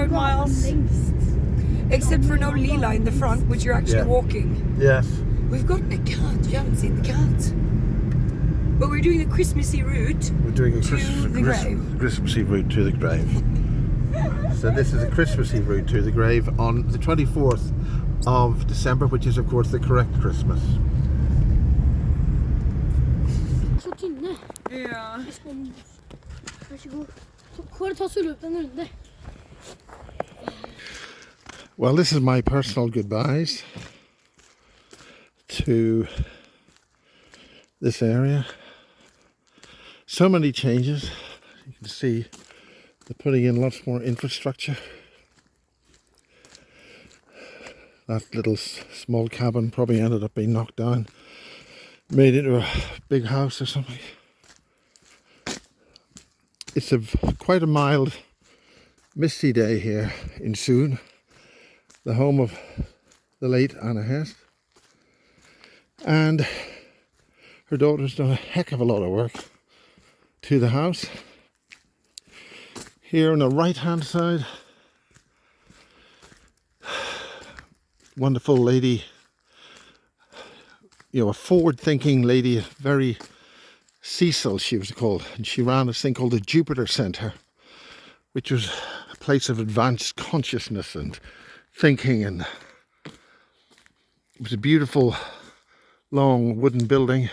road miles. Except for no Lila in the front, which you're actually walking. Yes. We've gotten a cat. You haven't seen the cat. But we're doing a Christmassy route. We're doing a grave. Christmassy route to the grave. So this is a Christmassy route to the grave on the 24th of December, which is of course the correct Christmas. Yeah. Well, this is my personal goodbyes to this area. So many changes. You can see they're putting in lots more infrastructure. That little small cabin probably ended up being knocked down, made into a big house or something. It's quite a mild, misty day here in Son, the home of the late Anne Hess. And her daughter's done a heck of a lot of work to the house. Here on the right hand side, wonderful lady, a forward thinking lady, very Cecil she was called, and she ran this thing called the Jupiter Centre, which was a place of advanced consciousness and thinking, and it was a beautiful long wooden building.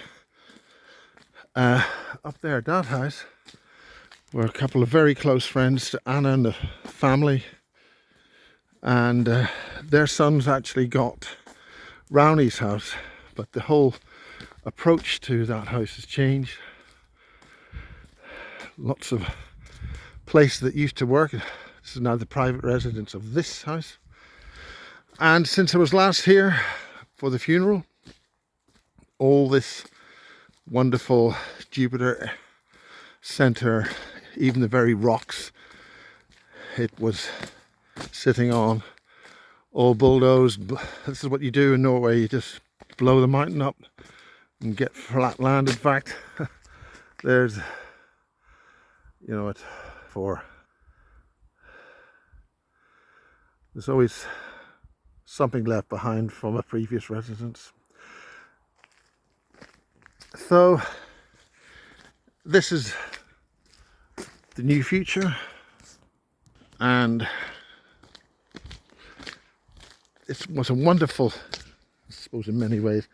Up there at that house were a couple of very close friends to Anna and the family, and their sons actually got Rowney's house, but the whole approach to that house has changed. Lots of place that used to work. This is now the private residence of this house. And since I was last here for the funeral, all this wonderful Jupiter Centre, even the very rocks it was sitting on, all bulldozed. This is what you do in Norway, you just blow the mountain up and get flat land. In fact, there's, there's always something left behind from a previous residence. So this is the new future, and it was a wonderful, I suppose in many ways,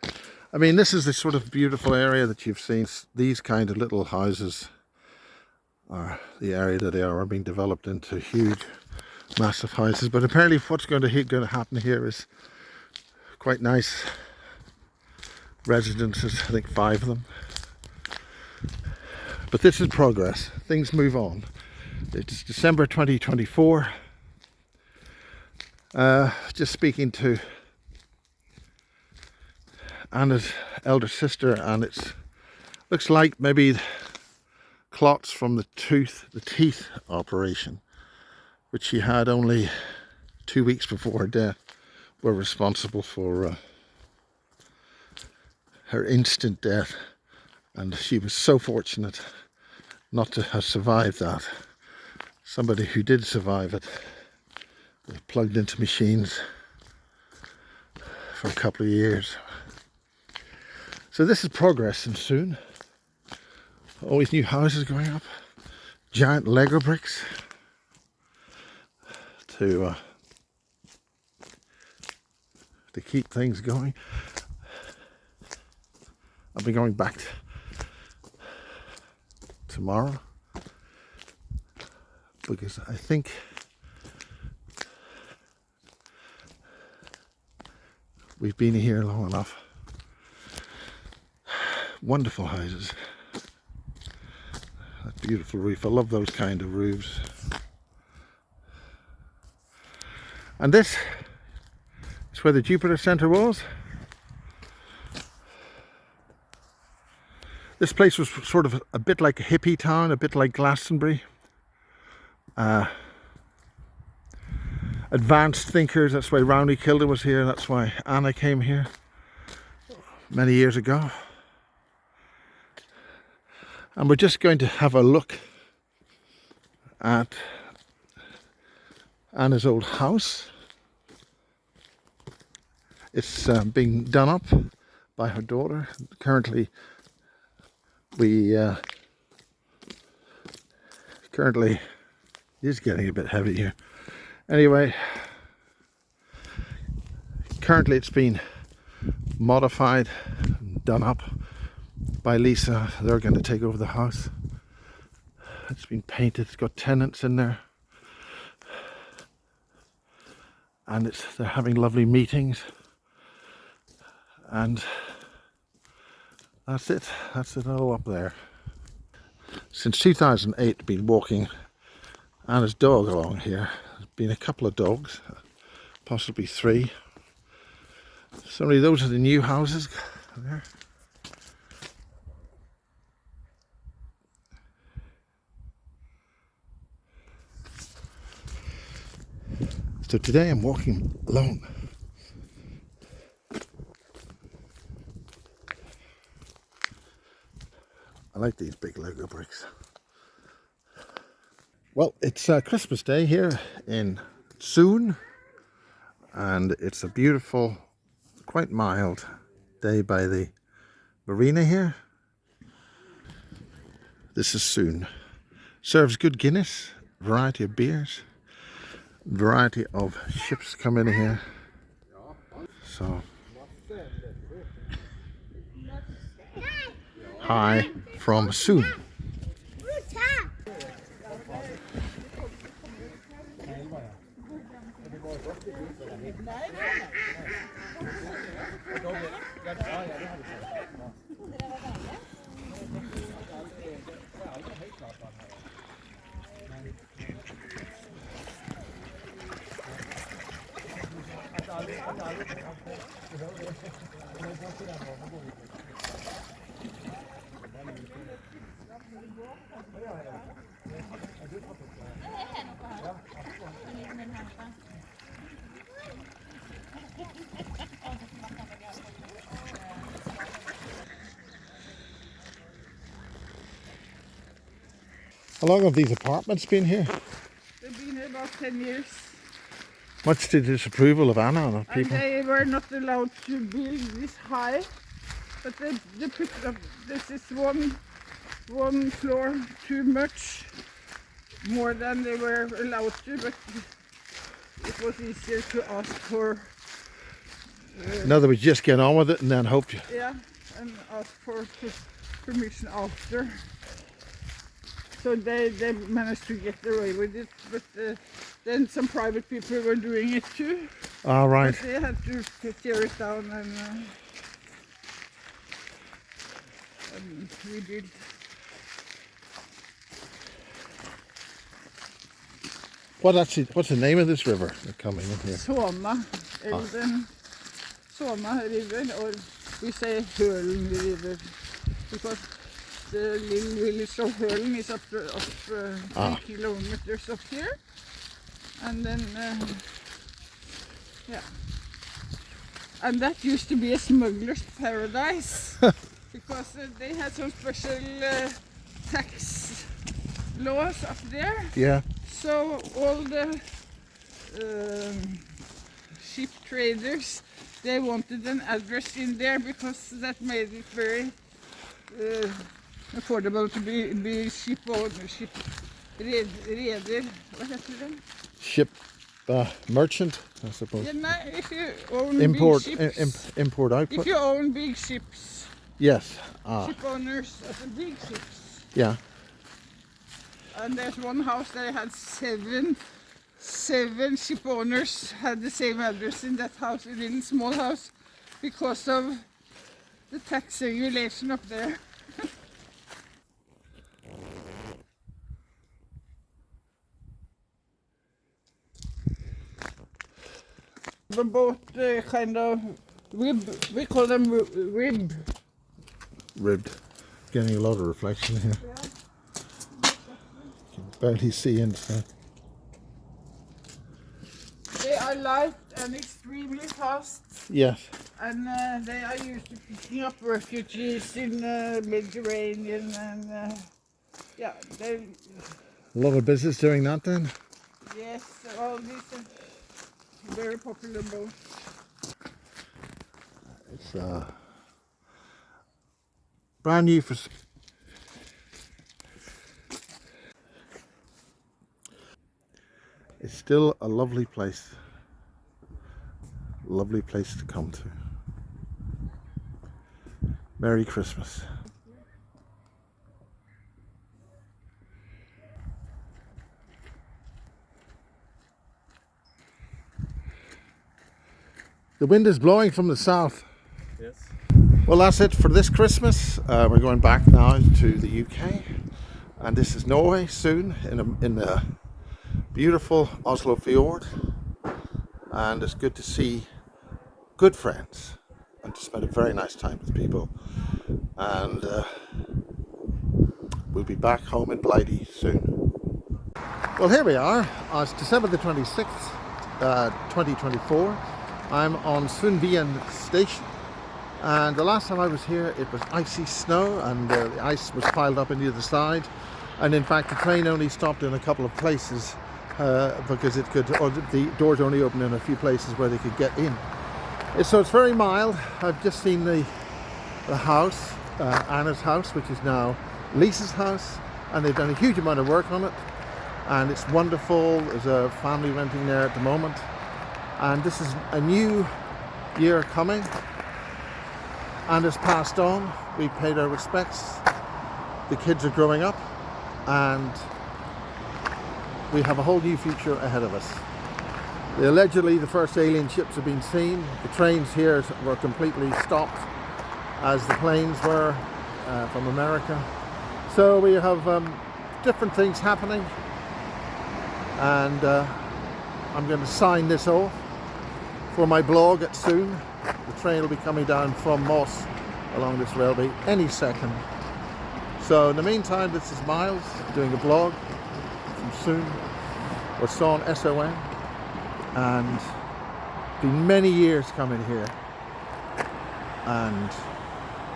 I mean, this is the sort of beautiful area that you've seen. These kind of little houses are the area that they are being developed into huge, massive houses. But apparently what's going to happen here is quite nice residences, I think 5 of them. But this is progress. Things move on. It's December 2024. Just speaking to Anna's elder sister, and it looks like maybe clots from the teeth operation, which she had only 2 weeks before her death, were responsible for her instant death. And she was so fortunate not to have survived that. Somebody who did survive it was plugged into machines for a couple of years. So this is progress in Son. Always new houses going up, giant Lego bricks to keep things going. I'll be going back tomorrow because I think we've been here long enough. Wonderful houses. That beautiful roof. I love those kind of roofs. And this is where the Jupiter Centre was. This place was sort of a bit like a hippie town, a bit like Glastonbury. Advanced thinkers, that's why Rowney Kilda was here, that's why Anna came here many years ago. And we're just going to have a look at Anna's old house. It's being done up by her daughter. Currently, it is getting a bit heavy here. Anyway, currently it's been modified, done up by Lisa. They're going to take over the house. It's been painted. It's got tenants in there, and they're having lovely meetings. And that's it. That's it all up there. Since 2008, been walking Anna's dog along here. There's been a couple of dogs, possibly 3. Sorry, those are the new houses there. So today I'm walking alone. I like these big Lego bricks. Well, it's Christmas Day here in Son, and it's a beautiful, quite mild day by the marina here. This is Son. Serves good Guinness, variety of beers, variety of ships come in here. So, hi from Son. How long have these apartments been here? They've been here about 10 years. Much to the disapproval of Anna and her And people. they were not allowed to build this high. But they put up, this is one floor too much, more than they were allowed to, but it was easier to ask for. In other words, just get on with it and then hope you. Yeah, and ask for permission after. So they managed to get away with it, but then some private people were doing it too. All right. But they had to tear it down and rebuild. What's the name of this river that's coming in here? Sona, Elden, Sona River, or we say Hølen River, because the little village of Hølen is up 3 kilometers up here, and then yeah, and that used to be a smuggler's paradise because they had some special tax laws up there. Yeah. So all the ship traders, they wanted an address in there because that made it very affordable to be ship owner, reder, what heter det? Ship merchant, I suppose. Yeah, no, if you own Import, big ships, import output. if you own big ships, Yes. ship owners of the big ships. Yeah. And there's one house that had seven ship owners had the same address in that house, a little small house, because of the tax regulation up there. The boat kind of we call them rib. Ribbed. Getting a lot of reflection here. Yeah. You can barely see inside. They are light and extremely fast, Yes. and they are used to picking up refugees in Mediterranean, and yeah, they. A lot of business doing that then. Yes, all these are very popular boats. It's brand new for. It's still a lovely place. Lovely place to come to. Merry Christmas. The wind is blowing from the south. Yes. Well, that's it for this Christmas. We're going back now to the UK, and this is Norway soon in the beautiful Oslo fjord. And it's good to see good friends and to spend a very nice time with people. And we'll be back home in Blighty soon. Well, here we are. It's December the 26th, 2024. I'm on Sundvien station, and the last time I was here it was icy snow, and the ice was piled up on the other side, and in fact the train only stopped in a couple of places because the doors only opened in a few places where they could get in. So it's very mild. I've just seen the house, Anna's house, which is now Lisa's house, and they've done a huge amount of work on it, and it's wonderful. There's a family renting there at the moment. And this is a new year coming, and has passed on. We paid our respects. The kids are growing up, and we have a whole new future ahead of us. Allegedly, the first alien ships have been seen. The trains here were completely stopped, as the planes were from America. So we have different things happening, and I'm going to sign this off for my blog at soon. The train will be coming down from Moss along this railway any second. So in the meantime, this is Miles doing a blog from Soon, or Son, S-O-N, and it's been many years coming here, and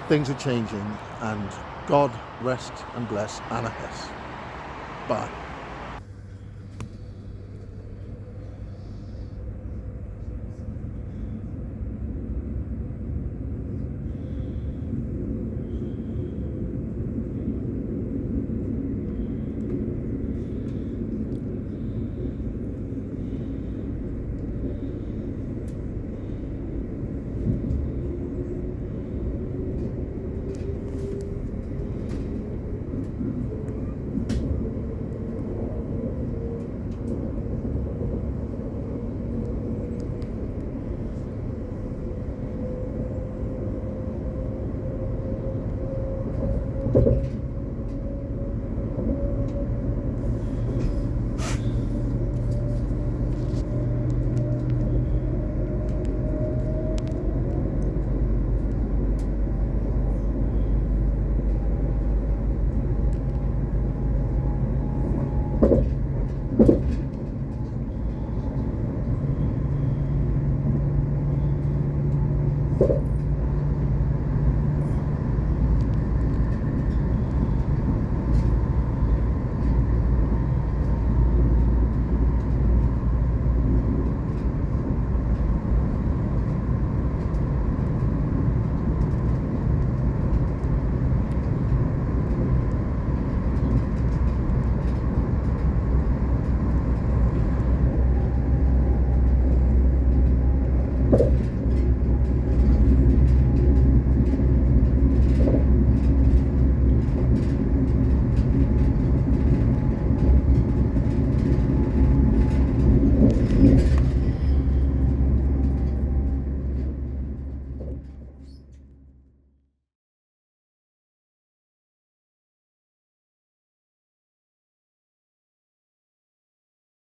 things are changing, and God rest and bless Anne Hess. Bye.